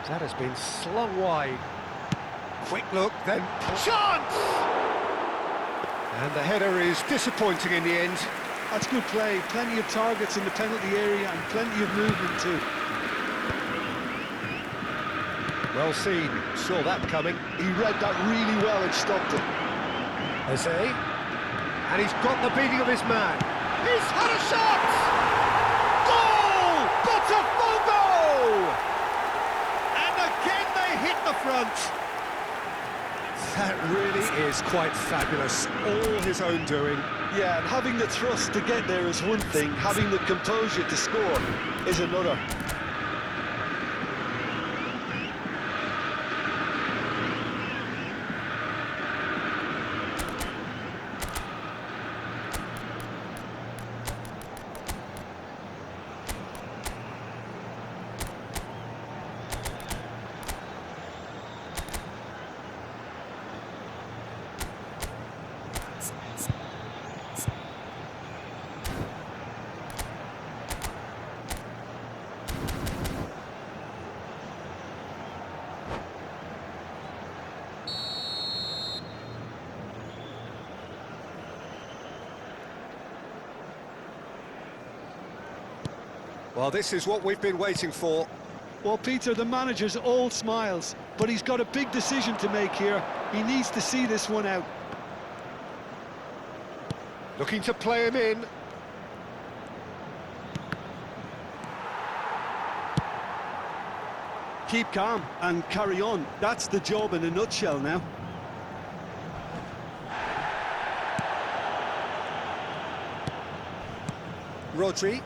That has been slung wide. Quick look, then chance! And the header is disappointing in the end. That's good play. Plenty of targets in the penalty area and plenty of movement too. Well seen, saw that coming. He read that really well and stopped it. Eze, and he's got the beating of his man. He's had a shot! Goal! Botafogo! And again they hit the front. That really is quite fabulous, all his own doing. Yeah, and having the thrust to get there is one thing, having the composure to score is another. Well, this is what we've been waiting for. Well, Peter, the manager's all smiles, but he's got a big decision to make here. He needs to see this one out. Looking to play him in. Keep calm and carry on. That's the job in a nutshell now. Rodri.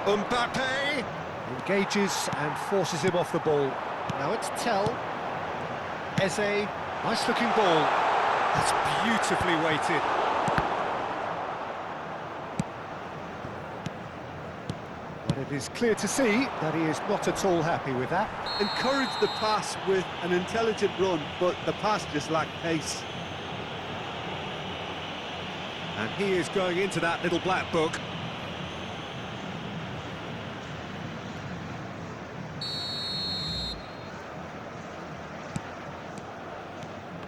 Mbappe engages and forces him off the ball. Now it's Tell. Eze, nice looking ball. That's beautifully weighted. But it is clear to see that he is not at all happy with that. Encourage the pass with an intelligent run, but the pass just lacked pace. And he is going into that little black book.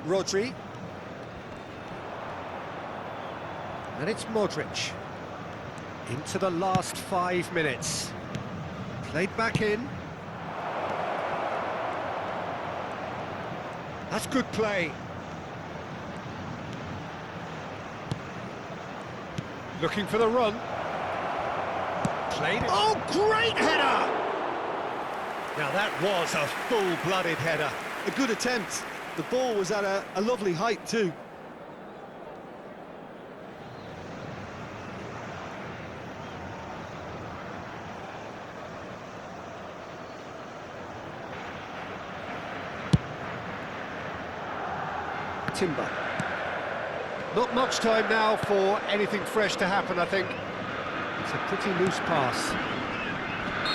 Rodri. And it's Modric. Into the last 5 minutes. Played back in. That's good play. Looking for the run. Played it. Oh, great header! Now that was a full-blooded header. A good attempt. The ball was at a lovely height too. Timber. Not much time now for anything fresh to happen, I think. It's a pretty loose pass.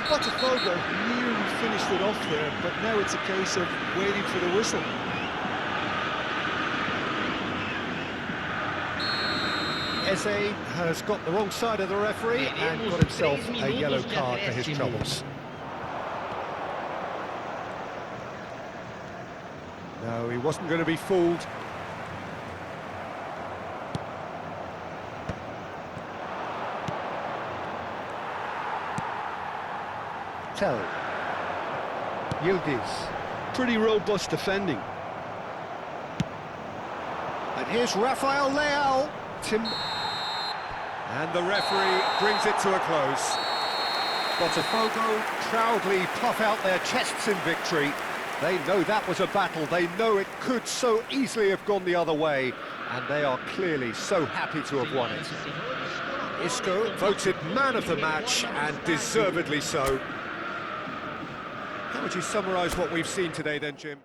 Botafogo nearly finished it off there, but now it's a case of waiting for the whistle. Eze has got the wrong side of the referee and got himself a yellow card for his troubles. No, he wasn't going to be fooled. Tell. Yildiz. Pretty robust defending. And here's Rafael Leao. And the referee brings it to a close. Botafogo proudly puff out their chests in victory. They know that was a battle. They know it could so easily have gone the other way. And they are clearly so happy to have won it. Isco voted man of the match, and deservedly so. How would you summarise what we've seen today then, Jim?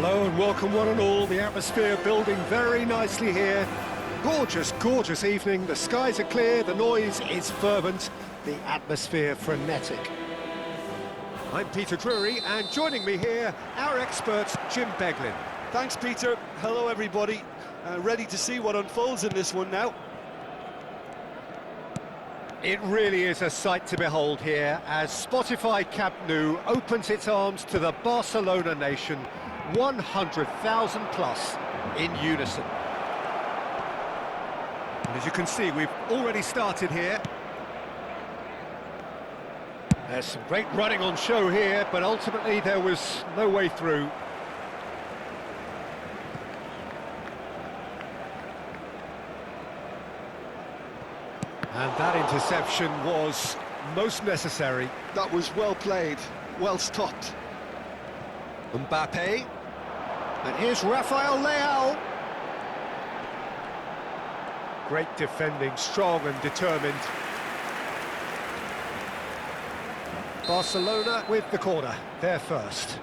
Hello and welcome one and all. The atmosphere building very nicely here. Gorgeous, gorgeous evening. The skies are clear, the noise is fervent, the atmosphere frenetic. I'm Peter Drury, and joining me here, our expert, Jim Beglin. Thanks, Peter. Hello, everybody. Ready to see what unfolds in this one now. It really is a sight to behold here as Spotify Camp Nou opens its arms to the Barcelona nation, 100,000 plus in unison. And as you can see, we've already started here. There's some great running on show here, but ultimately there was no way through. And that interception was most necessary. That was well played, well stopped. Mbappe. And here's Rafael Leao. Great defending, strong and determined. Barcelona with the corner, they're first.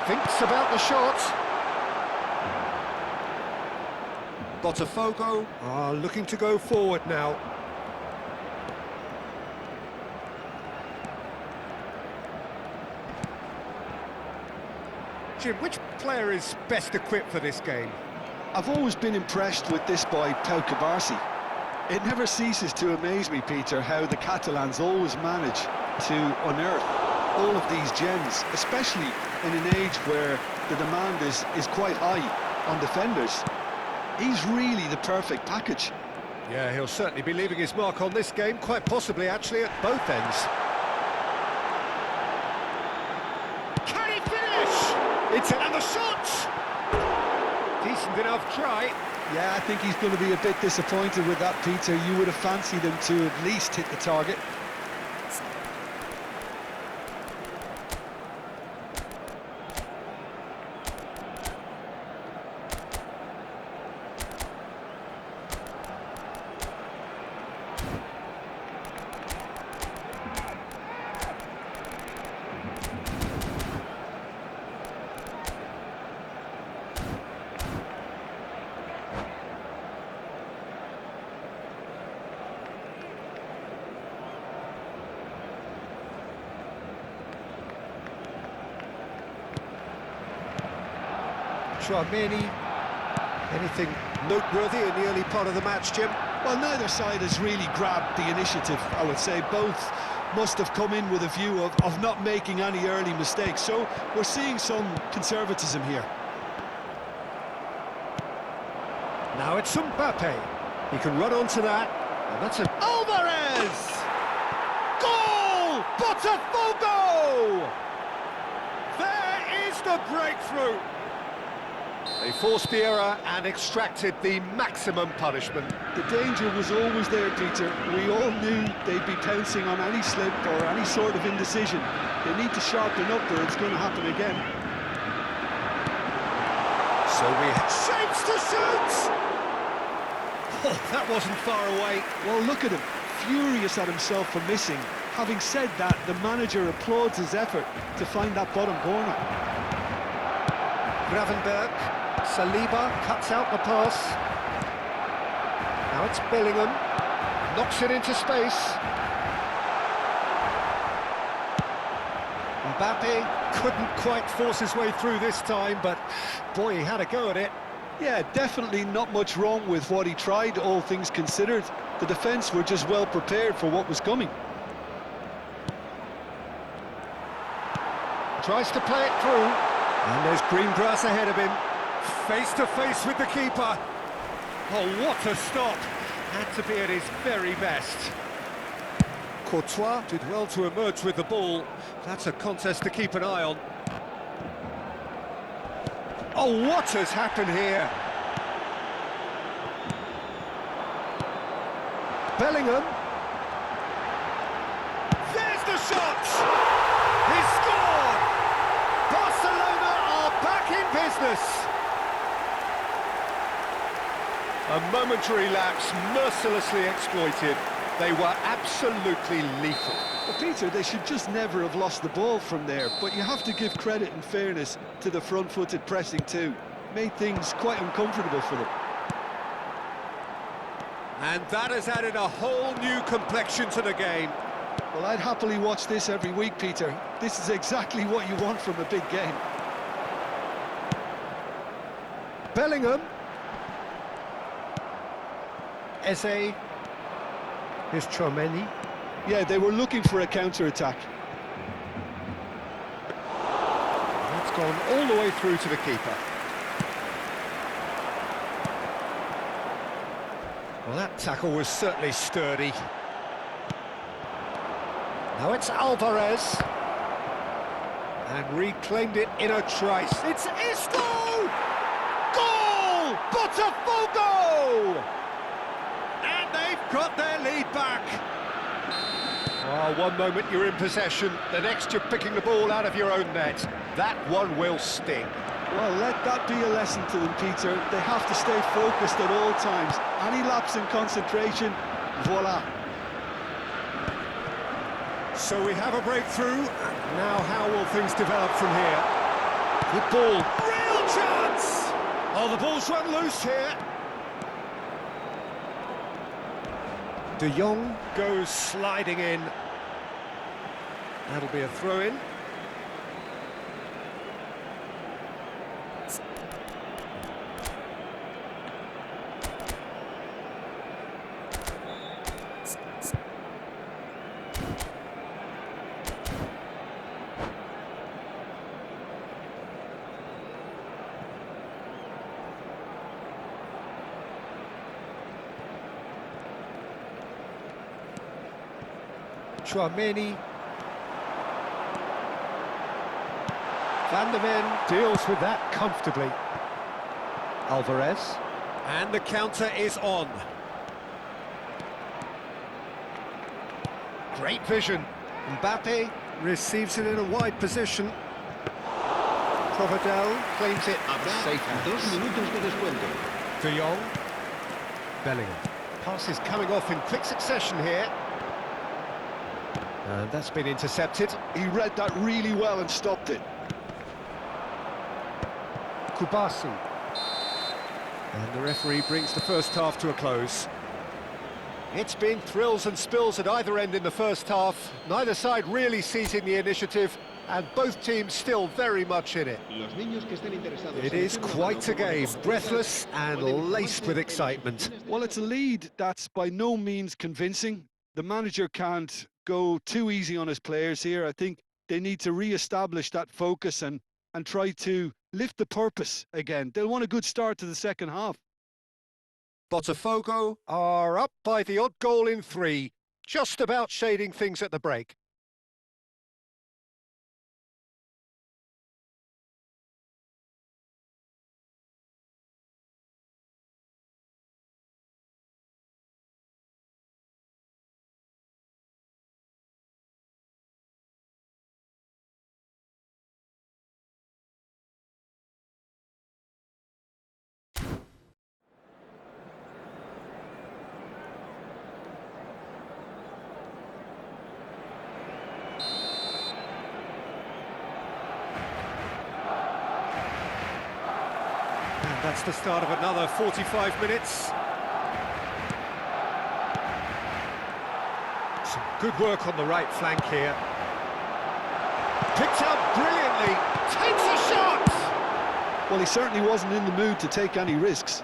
Thinks about the shot. Botafogo are looking to go forward now. Jim, which player is best equipped for this game? I've always been impressed with this boy, Pau Cubarsí. It never ceases to amaze me, Peter, how the Catalans always manage to unearth all of these gems, especially in an age where the demand is quite high on defenders. He's really the perfect package. Yeah, he'll certainly be leaving his mark on this game, quite possibly actually at both ends. Can he finish? It's another shot! Decent enough try. Yeah, I think he's going to be a bit disappointed with that, Peter. You would have fancied him to at least hit the target. Tchouaméni. Anything noteworthy in the early part of the match, Jim? Well, neither side has really grabbed the initiative, I would say. Both must have come in with a view of not making any early mistakes. So we're seeing some conservatism here. Now it's Mbappe. He can run onto that. And that's an Alvarez! Goal! Botafogo! There is the breakthrough. They forced the error and extracted the maximum punishment. The danger was always there, Peter. We all knew they'd be pouncing on any slip or any sort of indecision. They need to sharpen up or it's going to happen again. So we have shapes to shoot! Oh, that wasn't far away. Well, look at him, furious at himself for missing. Having said that, the manager applauds his effort to find that bottom corner. Gravenberg. Saliba cuts out the pass. Now it's Bellingham. Knocks it into space. Mbappe couldn't quite force his way through this time, but boy, he had a go at it. Yeah, definitely not much wrong with what he tried, all things considered. The defence were just well prepared for what was coming. Tries to play it through. And there's green grass ahead of him. Face to face with the keeper. Oh, what a stop. Had to be at his very best. Courtois did well to emerge with the ball. That's a contest to keep an eye on. Oh, what has happened here? Bellingham. There's the shot! He scored! Barcelona are back in business. A momentary lapse, mercilessly exploited. They were absolutely lethal. Well, Peter, they should just never have lost the ball from there, but you have to give credit and fairness to the front-footed pressing too. Made things quite uncomfortable for them. And that has added a whole new complexion to the game. Well, I'd happily watch this every week, Peter. This is exactly what you want from a big game. Bellingham. Eze. Here's Tchouaméni. Yeah, they were looking for a counter-attack. That's gone all the way through to the keeper. Well, that tackle was certainly sturdy. Now it's Alvarez. And reclaimed it in a trice. It's Isco! Goal! Botafogo! And they've got their lead back. Oh, one moment you're in possession, the next you're picking the ball out of your own net. That one will sting. Well, let that be a lesson to them, Peter. They have to stay focused at all times. Any lapse in concentration, voila. So we have a breakthrough. Now how will things develop from here? Good ball. Real chance! Oh, the ball's run loose here. De Jong goes sliding in. That'll be a throw-in. Tchouaméni. Van der Ven deals with that comfortably. Alvarez. And the counter is on. Great vision. Mbappe receives it in a wide position. Provedel claims it safe hands. 2 minutos de descuento. De Jong. Bellingham. Pass is coming off in quick succession here. And that's been intercepted. He read that really well and stopped it. Kubasi. And the referee brings the first half to a close. It's been thrills and spills at either end in the first half. Neither side really seizing the initiative, and both teams still very much in it. Los niños que estén interesados It en is hacer una quite a mano game, con breathless and pueden laced with excitement. Well, it's a lead that's by no means convincing. The manager can't go too easy on his players here. I think they need to re-establish that focus and try to lift the purpose again. They'll want a good start to the second half. Botafogo are up by the odd goal in 3, just about shading things at the break. And that's the start of another 45 minutes. Some good work on the right flank here. Picked up brilliantly, takes a shot! Well, he certainly wasn't in the mood to take any risks.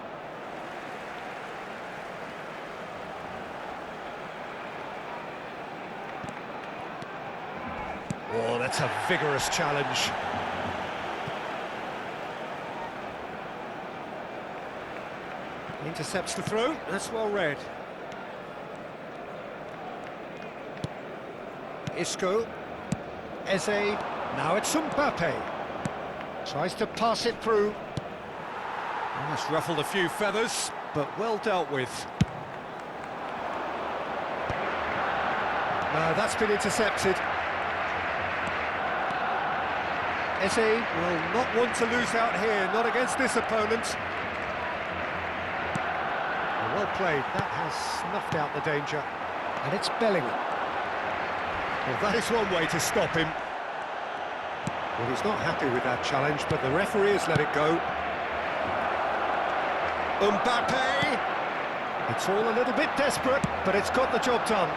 Oh, that's a vigorous challenge. Intercepts the throw, that's well read. Isco, Eze, now it's Mbappe. Tries to pass it through. Oh, that's ruffled a few feathers, but well dealt with. No, that's been intercepted. Eze will not want to lose out here, not against this opponent. Well played, that has snuffed out the danger. And it's Bellingham. Well, that is one way to stop him. Well, he's not happy with that challenge, but the referee has let it go. Mbappe! It's all a little bit desperate, but it's got the job done.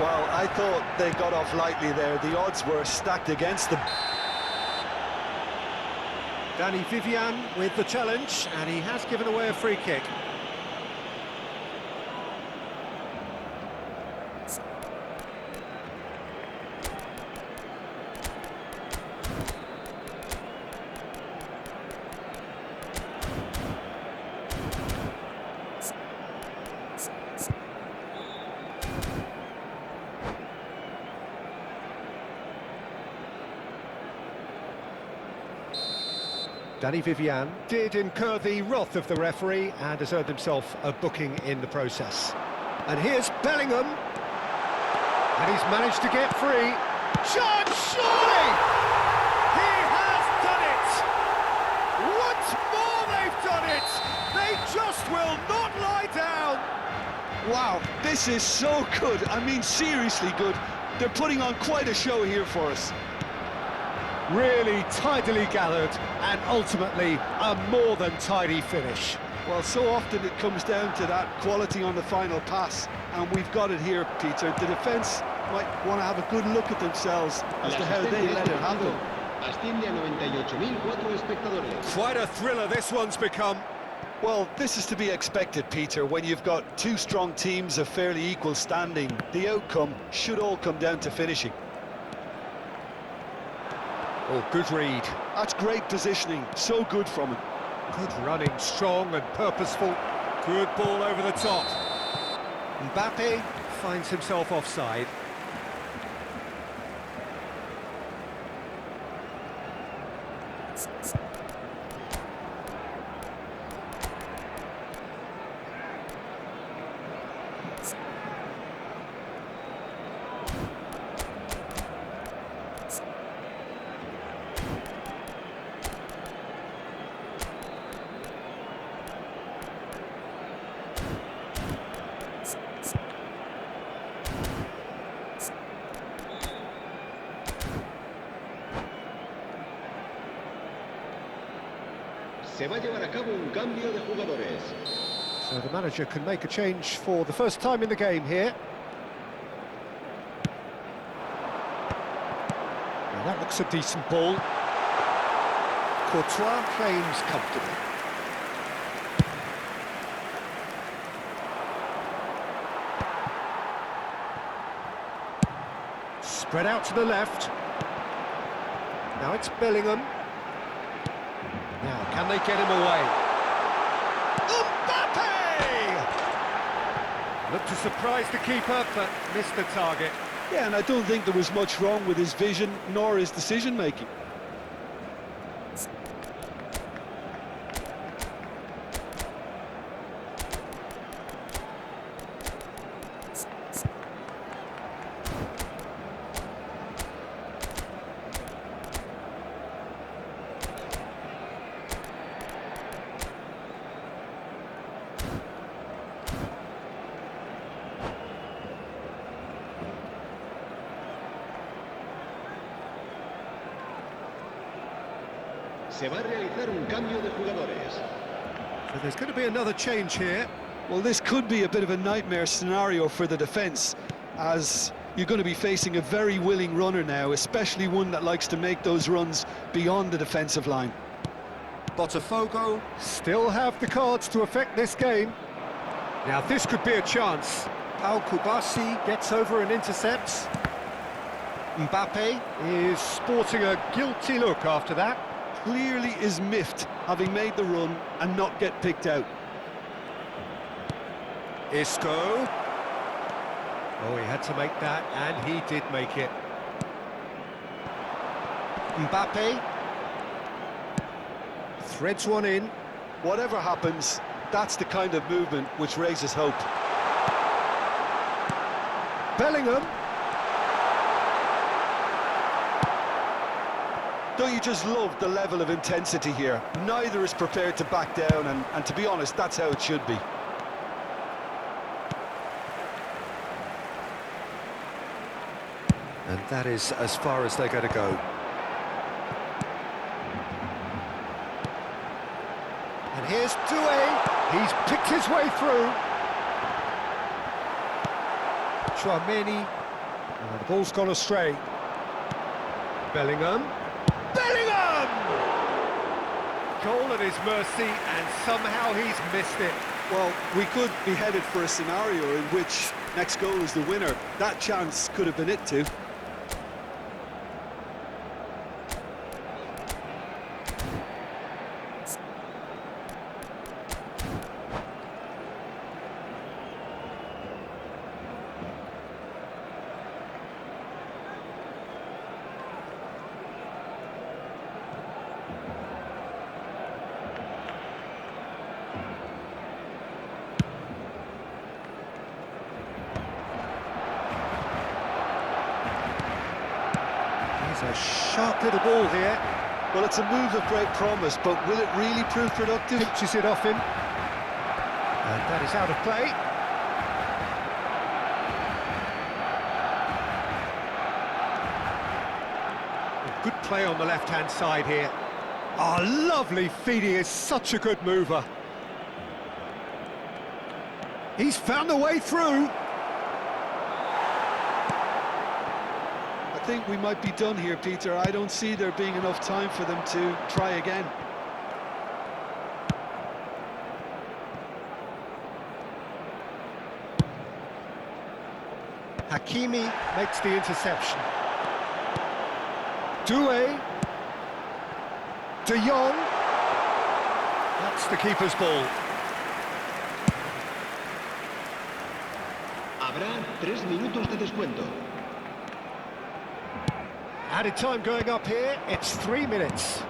Well, I thought they got off lightly there. The odds were stacked against them. Danny Vivian with the challenge, and he has given away a free kick. Danny Vivian did incur the wrath of the referee and has earned himself a booking in the process. And here's Bellingham. And he's managed to get free. Chance, surely! He has done it! Once more they've done it! They just will not lie down! Wow, this is so good. I mean, seriously good. They're putting on quite a show here for us. Really tidily gathered and ultimately a more than tidy finish. Well, so often it comes down to that quality on the final pass, and we've got it here, Peter. The defence might want to have a good look at themselves as to how they let it happen. Asciende a 98.004 espectadores. Quite a thriller this one's become. Well, this is to be expected, Peter. When you've got two strong teams of fairly equal standing, the outcome should all come down to finishing. Oh, good read. That's great positioning, so good from him. Good running, strong and purposeful. Good ball over the top. Mbappe finds himself offside. Se va a llevar a cabo un cambio de jugadores. So the manager can make a change for the first time in the game here. Now that looks a decent ball. Courtois claims comfortably. Spread out to the left. Now it's Bellingham. Now, can they get him away? Mbappe! Looked to surprise the keeper, but missed the target. Yeah, and I don't think there was much wrong with his vision nor his decision-making. Se va a realizar un cambio de jugadores. So there's going to be another change here. Well, this could be a bit of a nightmare scenario for the defence, as you're going to be facing a very willing runner now, especially one that likes to make those runs beyond the defensive line. Botafogo still have the cards to affect this game. Now this could be a chance. Pau Kubasi gets over and intercepts. Mbappe is sporting a guilty look after that. Clearly is miffed, having made the run and not get picked out. Isco. Oh, he had to make that, and he did make it. Mbappe. Threads one in. Whatever happens, that's the kind of movement which raises hope. Bellingham. Don't you just love the level of intensity here? Neither is prepared to back down, and to be honest, that's how it should be. And that is as far as they're going to go. And here's Doué. He's picked his way through. Tchouaméni. And the ball's gone astray. Bellingham. Bellingham! Goal at his mercy, and somehow he's missed it. Well, we could be headed for a scenario in which next goal is the winner. That chance could have been it too. It's a sharp little ball here. Well, it's a move of great promise, but will it really prove productive? Pinches it off him. And that is out of play. Good play on the left-hand side here. Ah, lovely feed. He is such a good mover. He's found a way through. I think we might be done here, Peter. I don't see there being enough time for them to try again. Hakimi makes the interception. Doué. De Jong. That's the keeper's ball. Habrá 3 minutos de descuento. Added time going up here, it's 3 minutes.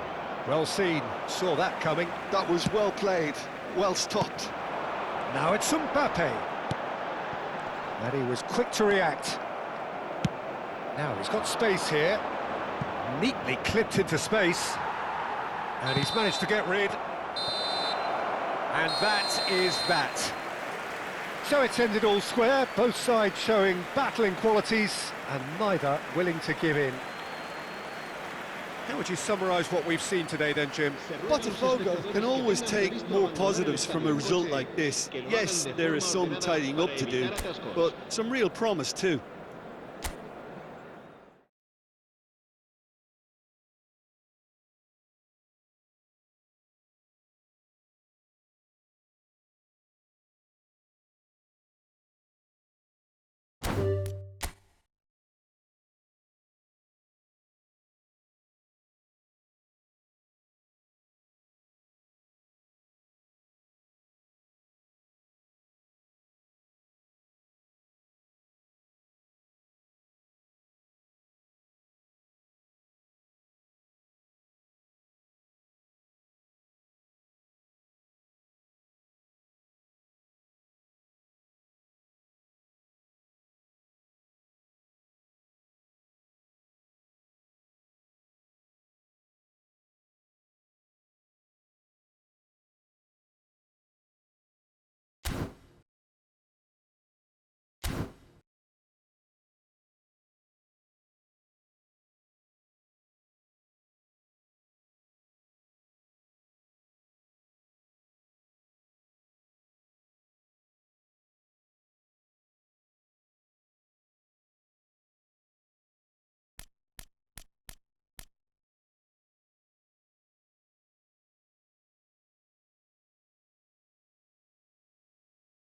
Well seen, saw that coming. That was well played, well stopped. Now it's Mbappe. And he was quick to react. Now he's got space here. Neatly clipped into space. And he's managed to get rid. And that is that. So it's ended all square, both sides showing battling qualities and neither willing to give in. How would you summarise what we've seen today then, Jim? Botafogo can always take more positives from a result like this. Yes, there is some tidying up to do, but some real promise too.